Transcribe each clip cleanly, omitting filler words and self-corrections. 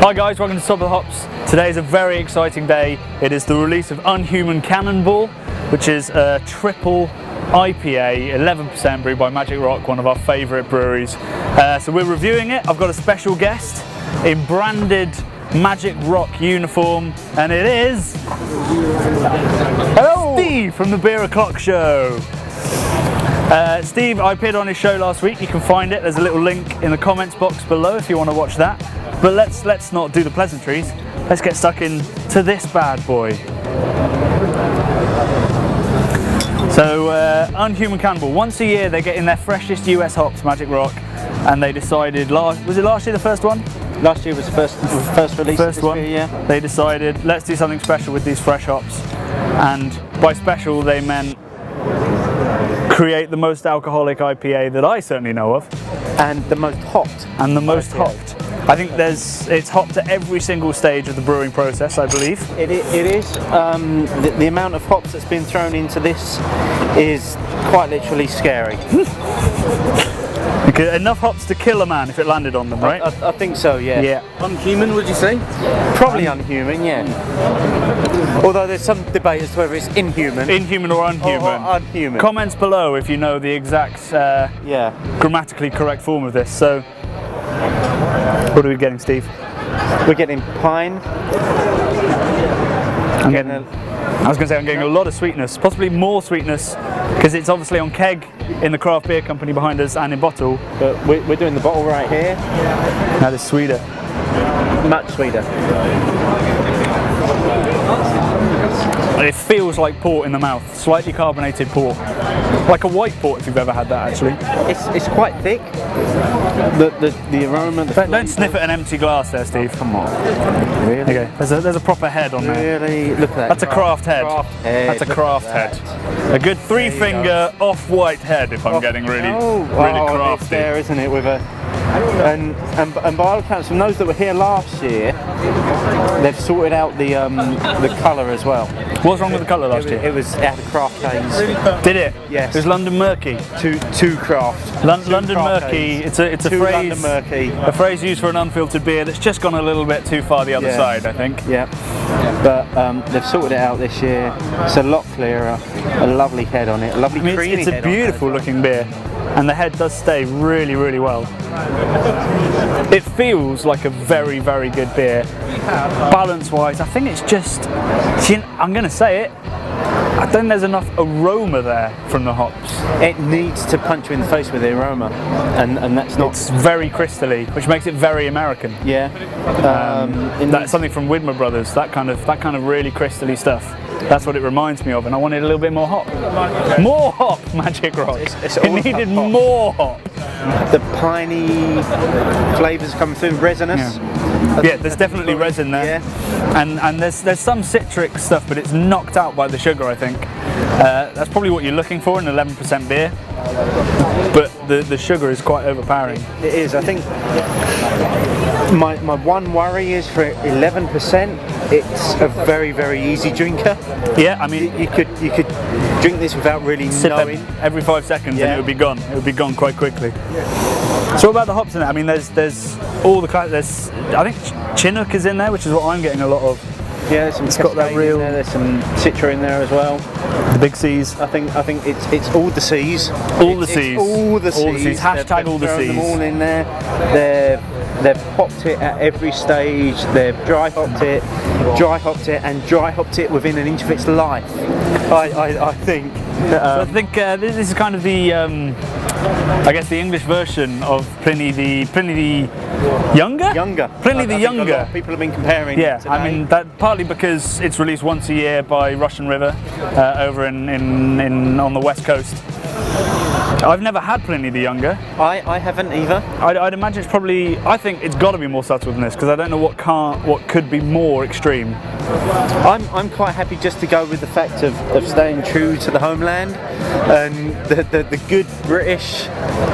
Hi guys, welcome to Top of the Hops. Today is a very exciting day. It is the release of Un-human Cannonball, which is a triple IPA, 11% brewed by Magic Rock, one of our favourite breweries. So we're reviewing it. I've got a special guest in branded Magic Rock uniform, and it is... Hello! Steve from the Beer O'Clock Show. Steve, I appeared on his show last week. You can find it. There's a little link in the comments box below if you want to watch that. But let's not do the pleasantries. Let's get stuck into this bad boy. So, Un-human Cannonball. Once a year they get in their freshest US hops, Magic Rock, and they decided, was it last year the first one? Last year was the first release. First one. Year, yeah. They decided, let's do something special with these fresh hops. And by special they meant create the most alcoholic IPA that I certainly know of. And the most hopped. And the most hopped. I think it's hopped at every single stage of the brewing process, I believe. It is. The amount of hops that's been thrown into this is quite literally scary. Okay, enough hops to kill a man if it landed on them, right? I think so, yeah. Yeah. Un-human, would you say? Probably unhuman, yeah. Although there's some debate as to whether it's inhuman. Inhuman or unhuman. Or unhuman. Comments below if you know the exact grammatically correct form of this. So, what are we getting, Steve? We're getting pine. I'm getting a lot of sweetness, possibly more sweetness, because it's obviously on keg in the craft beer company behind us and in bottle. But we're doing the bottle right here. That is sweeter. Much sweeter. It feels like port in the mouth, slightly carbonated port. Like a white port if you've ever had that, actually. It's quite thick. The aroma. Don't sniff at an empty glass there, Steve. Come on. Really? Okay, there's a proper head on there. Really? Look at that. That's a craft head. That's a craft head. A good three-finger off-white head, if I'm getting really crafty. It's there, isn't it? With a and by all accounts, from those that were here last year, they've sorted out the colour as well. What's wrong with the colour last year? It had a craft haze. Did it? Yes. It was London Murky. Two craft. London Murky. It's a phrase. London Murky. A phrase used for an unfiltered beer that's just gone a little bit too far the other side, I think. Yeah. But they've sorted it out this year. It's a lot clearer. A lovely head on it. A lovely creamy head. It's a beautiful looking beer, and the head does stay really, really well. It feels like a very, very good beer. Balance-wise, I think it's just, I'm going to say it, I don't think there's enough aroma there from the hops. It needs to punch you in the face with the aroma, and that's not. It's very crystally, which makes it very American. Yeah. That's something from Widmer Brothers. That kind of really crystally stuff. That's what it reminds me of, and I wanted a little bit more hop. More hop, Magic Rock. It needed more hop. The piney flavours come through, resonance. Yeah, there's definitely resin there. Yeah. And there's some citric stuff, but it's knocked out by the sugar, I think. That's probably what you're looking for in an 11% beer. But the sugar is quite overpowering. It is. I think my one worry is for 11%. It's a very, very easy drinker. Yeah, I mean you could drink this without really knowing. Every 5 seconds, and it would be gone. It would be gone quite quickly. So what about the hops in it? I mean, there's all the there's I think Chinook is in there, which is what I'm getting a lot of. Yeah, there's some. It's got that real. There's some Citra in there as well. The big C's. I think it's all the C's. All the C's. All the C's. Hashtag all the C's. Them all in there. They've hopped it at every stage. They've dry hopped it, and dry hopped it within an inch of its life. I think. So I think this is kind of the, I guess, the English version of Pliny the Younger. Pliny the Younger. A lot of people have been comparing. Yeah, today. I mean that partly because it's released once a year by Russian River over on the west coast. I've never had Pliny the Younger. I haven't either. I'd imagine it's probably. I think it's got to be more subtle than this because I don't know what could be more extreme. I'm quite happy just to go with the fact of staying true to the homeland and the good British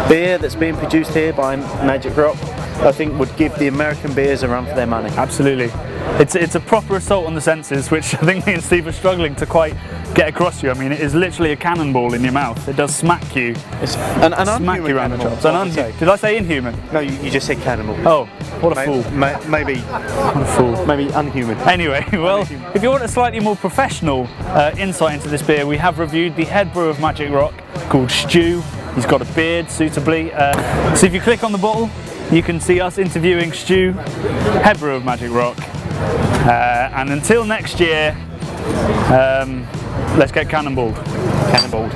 beer that's being produced here by Magic Rock. I think would give the American beers a run for their money. Absolutely. It's a proper assault on the senses, which I think me and Steve are struggling to quite get across to you. I mean, it is literally a cannonball in your mouth. It does smack you. It's an smack you around the chops. Did I say inhuman? No, you just said cannibal. Oh, what a fool. Maybe. What a fool. Maybe unhuman. Anyway, well, if you want a slightly more professional insight into this beer, we have reviewed the head brewer of Magic Rock called Stu. He's got a beard suitably. So if you click on the bottle, you can see us interviewing Stu, head brewer of Magic Rock. And until next year, let's get cannonballed. Cannonballed.